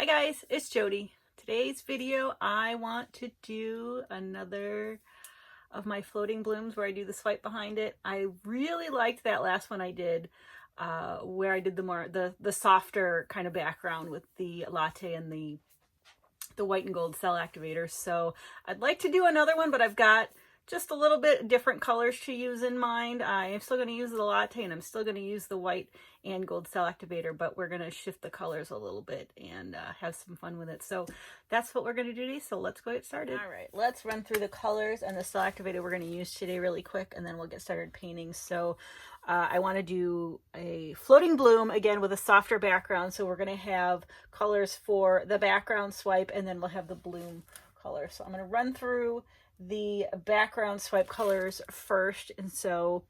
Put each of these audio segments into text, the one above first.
Hi guys, it's Jody. Today's video I want to do another of my floating blooms where I do the swipe behind it. I really liked that last one I did where I did the softer kind of background with the latte and the white and gold cell activators. So I'd like to do another one, but I've got just a little bit different colors to use in mind. I am still going to use the latte and I'm still going to use the white and gold cell activator, but we're going to shift the colors a little bit and have some fun with it. So that's what we're going to do today. So let's go get started. All right, let's run through the colors and the cell activator we're going to use today really quick, and then we'll get started painting. So I want to do a floating bloom again with a softer background. So we're going to have colors for the background swipe, and then we'll have the bloom color. So I'm going to run through the background swipe colors first. And so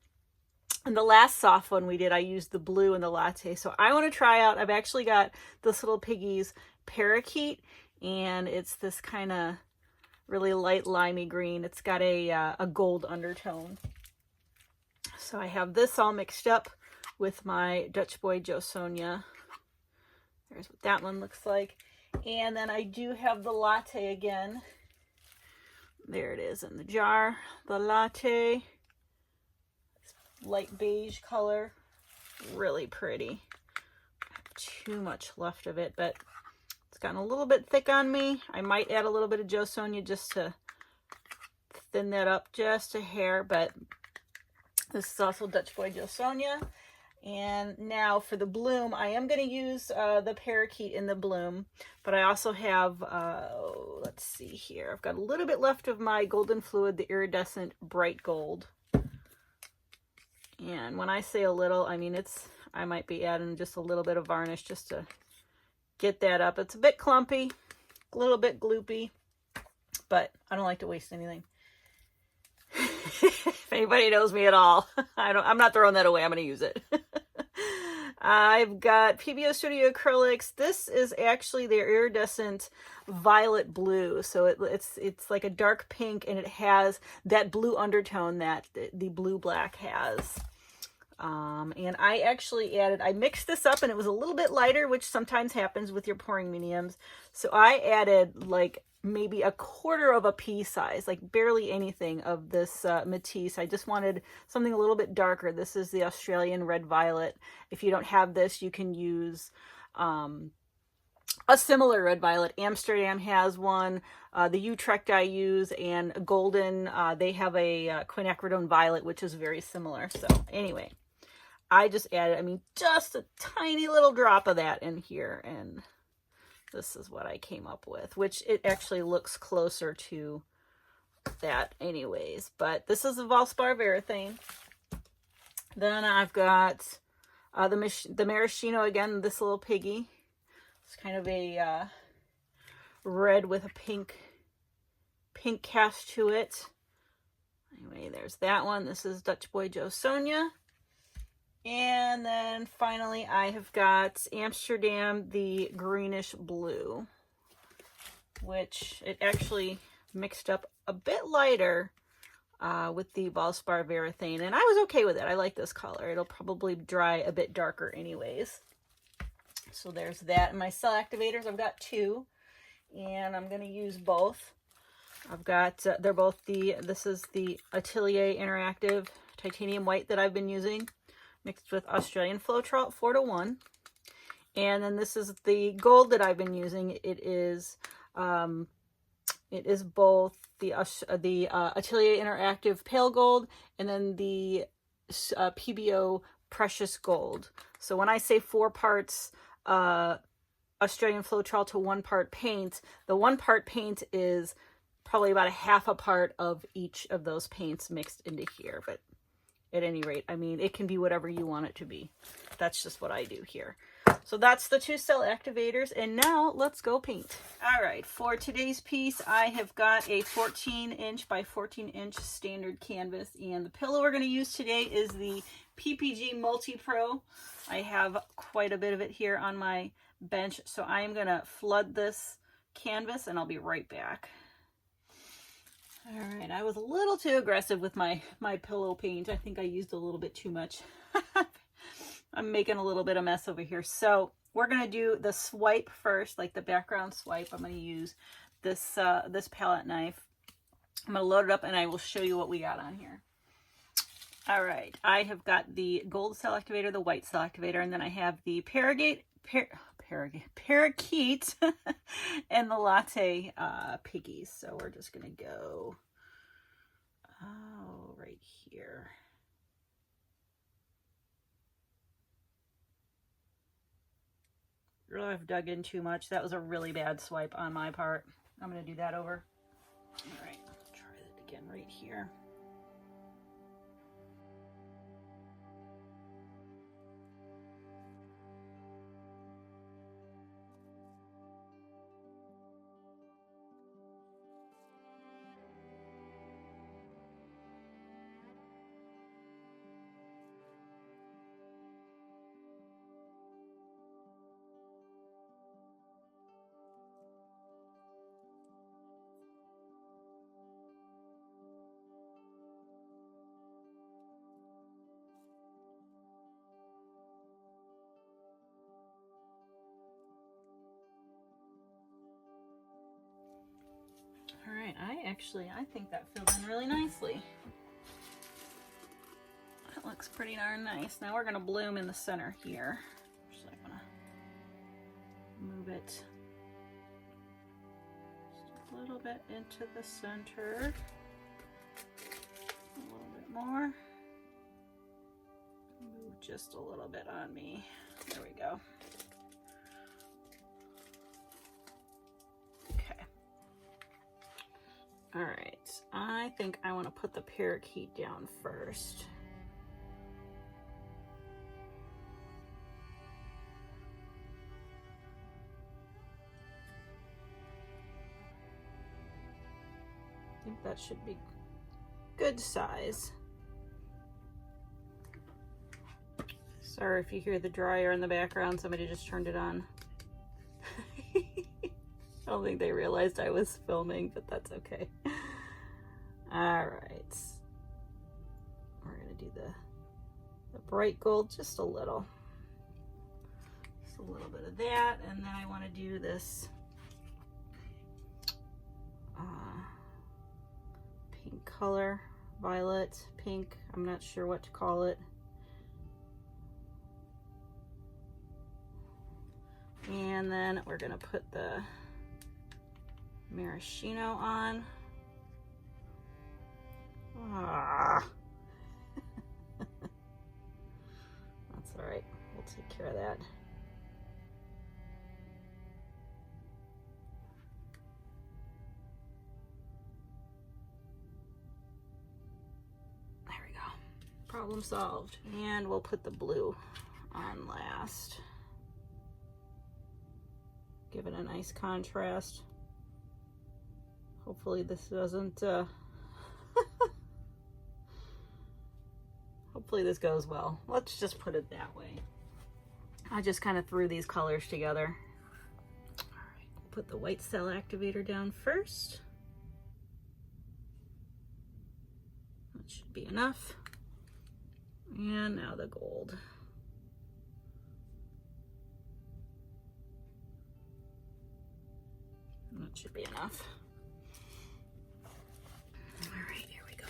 in the last soft one we did, I used the blue and the latte. So I want to try out, I've actually got this little piggy's Parrot, and it's this kind of really light limey green. It's got a gold undertone. So I have this all mixed up with my Dutch Boy Jo Sonja. There's what that one looks like. And then I do have the latte again. There it is in the jar, the latte, light beige color, really pretty. I have too much left of it, but it's gotten a little bit thick on me. I might add a little bit of Jo Sonja just to thin that up just a hair, but this is also Dutch Boy Jo Sonja. And now for the bloom, I am going to use the parakeet in the bloom, but I also have, let's see here, I've got a little bit left of my golden fluid, the iridescent bright gold. And when I say a little, I mean I might be adding just a little bit of varnish just to get that up. It's a bit clumpy, a little bit gloopy, but I don't like to waste anything. If anybody knows me at all, I'm not throwing that away. I'm going to use it. I've got PBO Studio Acrylics. This is actually their iridescent violet blue. So it's like a dark pink, and it has that blue undertone that the blue black has. And I actually I mixed this up, and it was a little bit lighter, which sometimes happens with your pouring mediums. So I added like maybe a quarter of a pea size, like barely anything of this Matisse. I just wanted something a little bit darker. This is the Australian Red Violet. If you don't have this, you can use a similar red violet. Amsterdam has one. The Utrecht I use, and Golden, they have a quinacridone violet, which is very similar. So anyway, I just added, just a tiny little drop of that in here, and this is what I came up with, which it actually looks closer to that anyways. But this is the Valspar Varathane. Then I've got the Maraschino again, this little piggy. It's kind of a red with a pink cast to it. Anyway, there's that one. This is Dutch Boy Jo Sonja. And then finally, I have got Amsterdam, the greenish blue, which it actually mixed up a bit lighter with the Valspar Varathane. And I was okay with it. I like this color. It'll probably dry a bit darker anyways. So there's that. And my cell activators, I've got two, and I'm going to use both. I've got, they're both this is the Atelier Interactive Titanium White that I've been using, mixed with Australian Floetrol 4:1. And then this is the gold that I've been using. It is both the Atelier Interactive Pale Gold and then the PBO Precious Gold. So when I say 4 parts Australian Floetrol to 1 part paint, the 1 part paint is probably about a half a part of each of those paints mixed into here. But at any rate, it can be whatever you want it to be. That's just what I do here. So that's the 2 cell activators, and now let's go paint. All right, for today's piece, I have got a 14-inch by 14-inch standard canvas, and the pillow we're going to use today is the PPG Multi Pro. I have quite a bit of it here on my bench, so I am going to flood this canvas, and I'll be right back. All right, I was a little too aggressive with my pillow paint. I think I used a little bit too much. I'm making a little bit of mess over here. So we're going to do the swipe first, like the background swipe. I'm going to use this, this palette knife. I'm going to load it up and I will show you what we got on here. All right, I have got the gold cell activator, the white cell activator, and then I have the Parakeet and the latte piggies. So we're just going to go right here. Really, I've dug in too much. That was a really bad swipe on my part. I'm going to do that over. All right, try that again right here. All right, I think that filled in really nicely. That looks pretty darn nice. Now we're gonna bloom in the center here. So I'm gonna move it just a little bit into the center. A little bit more. Move just a little bit on me. There we go. All right, I think I want to put the parakeet down first. I think that should be good size. Sorry if you hear the dryer in the background, somebody just turned it on. I don't think they realized I was filming, but that's okay. All right. We're gonna do the bright gold, just a little. Just a little bit of that, and then I wanna do this pink color, violet, pink, I'm not sure what to call it. And then we're gonna put the maraschino on. Ah. That's all right, we'll take care of that. There we go, problem solved. And we'll put the blue on last. Give it a nice contrast. Hopefully this doesn't, hopefully this goes well. Let's just put it that way. I just kind of threw these colors together. All right, put the white cell activator down first. That should be enough. And now the gold. That should be enough. All right, here we go.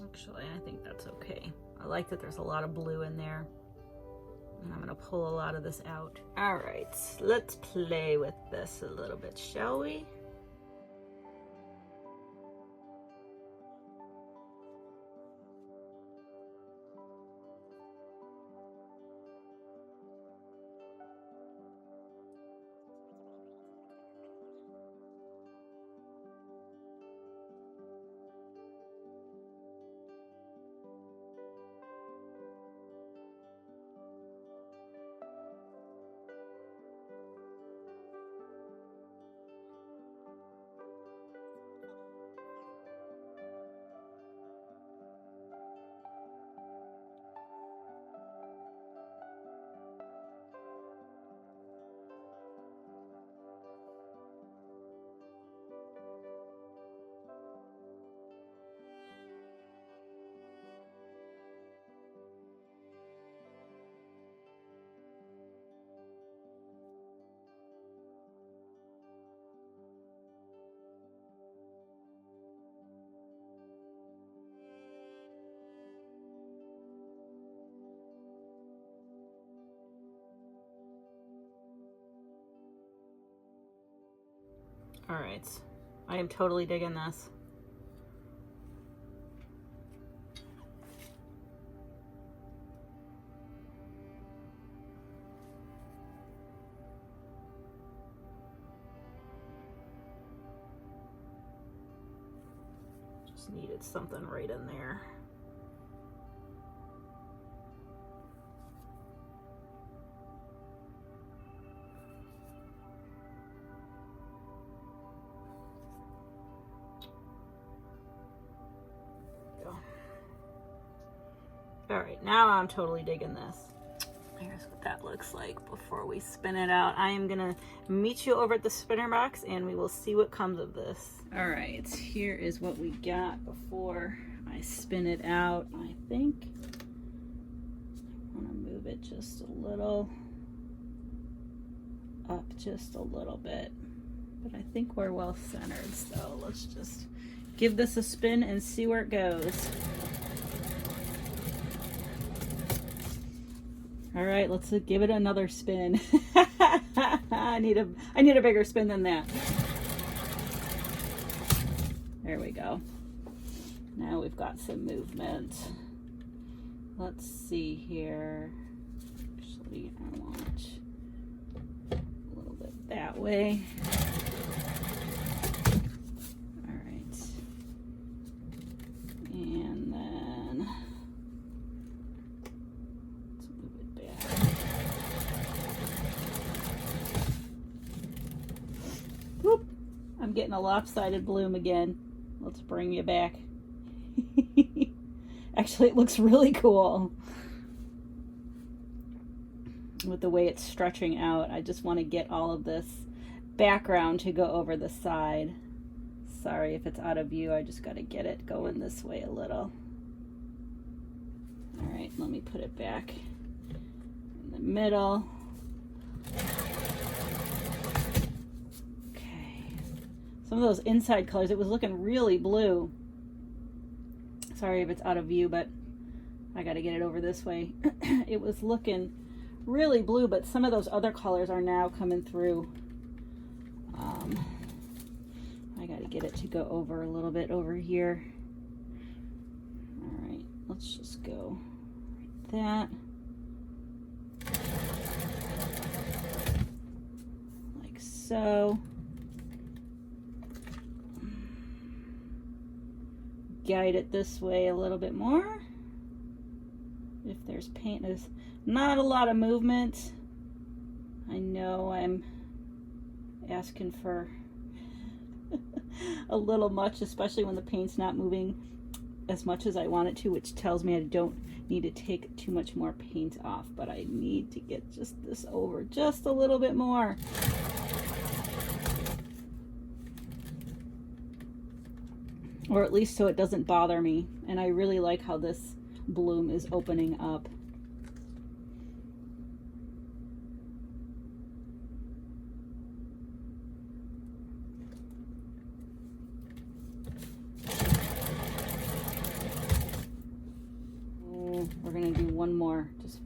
Actually, I think that's okay. I like that there's a lot of blue in there. And I'm gonna pull a lot of this out. All right, let's play with this a little bit, shall we? All right, I am totally digging this. Just needed something right in there. All right, now I'm totally digging this. Here's what that looks like before we spin it out. I am gonna meet you over at the spinner box and we will see what comes of this. All right, here is what we got before I spin it out. I think I wanna move it just a little up, just a little bit, but I think we're well centered. So let's just give this a spin and see where it goes. All right, let's give it another spin. I need a bigger spin than that. There we go. Now we've got some movement. Let's see here. Actually, I want a little bit that way. All right. And then whoop, I'm getting a lopsided bloom again. Let's bring you back. Actually, it looks really cool with the way it's stretching out. I just want to get all of this background to go over the side. Sorry if it's out of view. I just got to get it going this way a little. All right, let me put it back in the middle. Some of those inside colors, it was looking really blue. Sorry if it's out of view, but I got to get it over this way. It was looking really blue, but some of those other colors are now coming through. I got to get it to go over a little bit over here. All right, let's just go like that. Like so. Guide it this way a little bit more. If there's paint, there's not a lot of movement. I know I'm asking for a little much, especially when the paint's not moving as much as I want it to, which tells me I don't need to take too much more paint off, but I need to get just this over just a little bit more. Or at least so it doesn't bother me. And I really like how this bloom is opening up. We're gonna do one more, just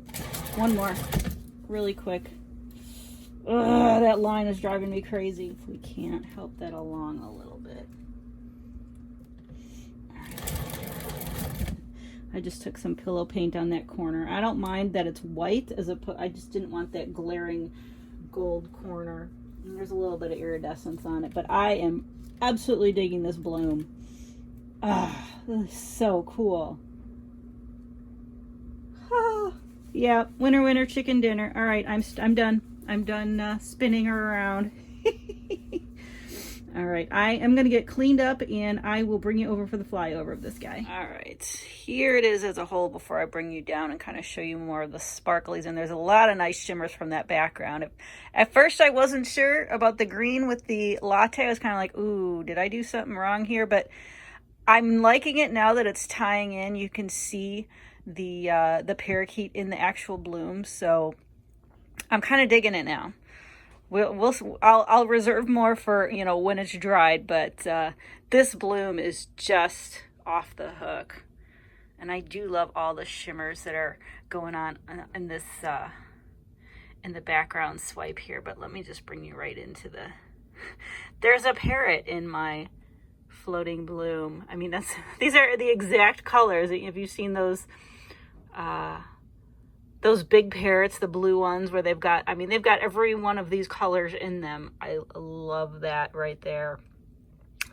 one more, really quick. Ugh, that line is driving me crazy. If we can't help that along a little bit. I just took some pillow paint on that corner. I don't mind that it's white, I just didn't want that glaring gold corner. And there's a little bit of iridescence on it, but I am absolutely digging this bloom. Ah, this is so cool. Ah, yeah, winner, winner, chicken dinner. All right, I'm done. I'm done spinning her around. All right, I am going to get cleaned up and I will bring you over for the flyover of this guy. All right, here it is as a whole before I bring you down and kind of show you more of the sparklies. And there's a lot of nice shimmers from that background. At first I wasn't sure about the green with the latte. I was kind of like, ooh, did I do something wrong here? But I'm liking it now that it's tying in. You can see the parakeet in the actual bloom. So I'm kind of digging it now. I'll reserve more for, you know, when it's dried, but this bloom is just off the hook. And I do love all the shimmers that are going on in this in the background swipe here. But let me just bring you right into there's a parrot in my floating bloom. I mean, these are the exact colors. Have you seen those big parrots, the blue ones, where they've got every one of these colors in them. I love that right there.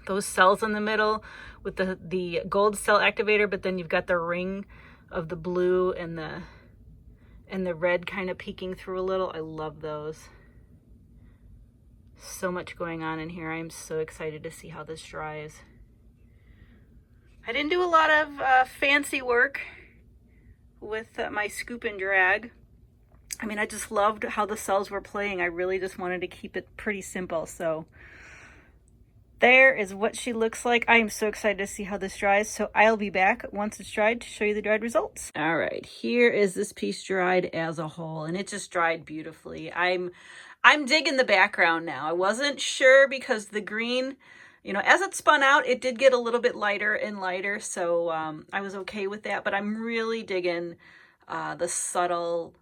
Those cells in the middle with the gold cell activator, but then you've got the ring of the blue and the red kind of peeking through a little. I love those. So much going on in here. I'm so excited to see how this dries. I didn't do a lot of fancy work with my scoop and drag. I mean, I just loved how the cells were playing. I really just wanted to keep it pretty simple. So there is what she looks like. I am so excited to see how this dries. So I'll be back once it's dried to show you the dried results. All right, here is this piece dried as a whole, and it just dried beautifully. I'm digging the background now. I wasn't sure because the green, you know, as it spun out, it did get a little bit lighter and lighter. So I was okay with that, but I'm really digging the subtle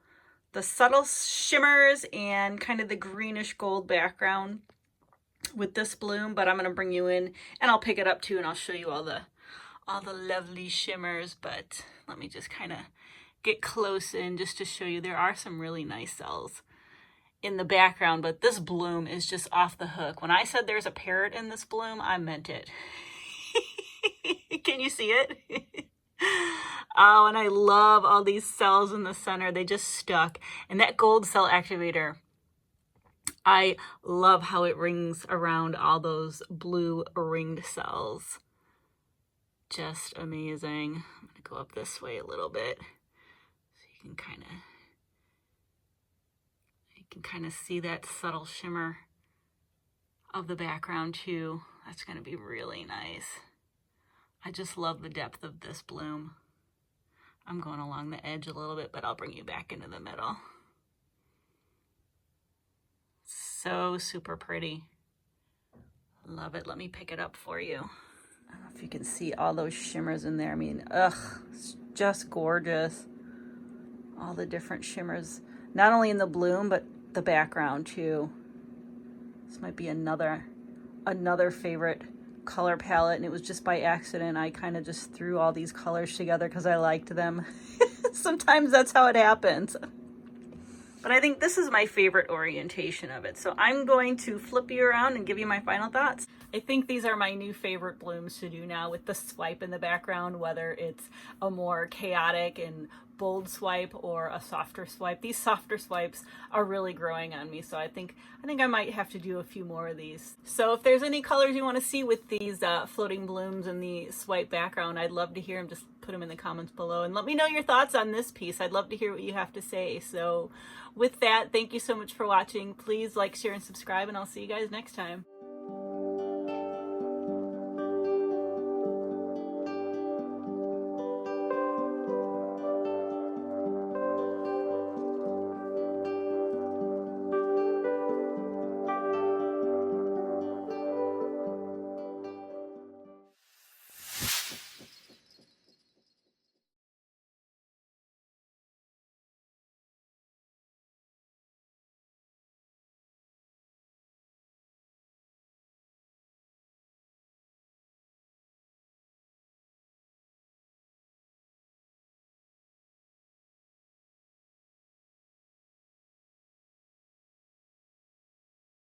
shimmers and kind of the greenish gold background with this bloom. But I'm going to bring you in and I'll pick it up too, and I'll show you all the lovely shimmers. But let me just kind of get close in just to show you there are some really nice cells in the background, but this bloom is just off the hook. When I said there's a parrot in this bloom, I meant it. Can you see it? Oh, and I love all these cells in the center. They just stuck. And that gold cell activator, I love how it rings around all those blue ringed cells. Just amazing. I'm gonna go up this way a little bit so you can kind of see that subtle shimmer of the background too. That's going to be really nice. I just love the depth of this bloom. I'm going along the edge a little bit, but I'll bring you back into the middle. So super pretty. Love it. Let me pick it up for you. I don't know if you can see all those shimmers in there. I mean, it's just gorgeous. All the different shimmers, not only in the bloom, but the background too. This might be another favorite color palette, and it was just by accident. I kind of just threw all these colors together because I liked them. Sometimes that's how it happens. But I think this is my favorite orientation of it. So I'm going to flip you around and give you my final thoughts. I think these are my new favorite blooms to do now with the swipe in the background, whether it's a more chaotic and bold swipe or a softer swipe. These softer swipes are really growing on me, so I think I might have to do a few more of these. So if there's any colors you want to see with these floating blooms and the swipe background, I'd love to hear them. Just put them in the comments below and let me know your thoughts on this piece. I'd love to hear what you have to say. So with that, thank you so much for watching. Please like, share, and subscribe, and I'll see you guys next time.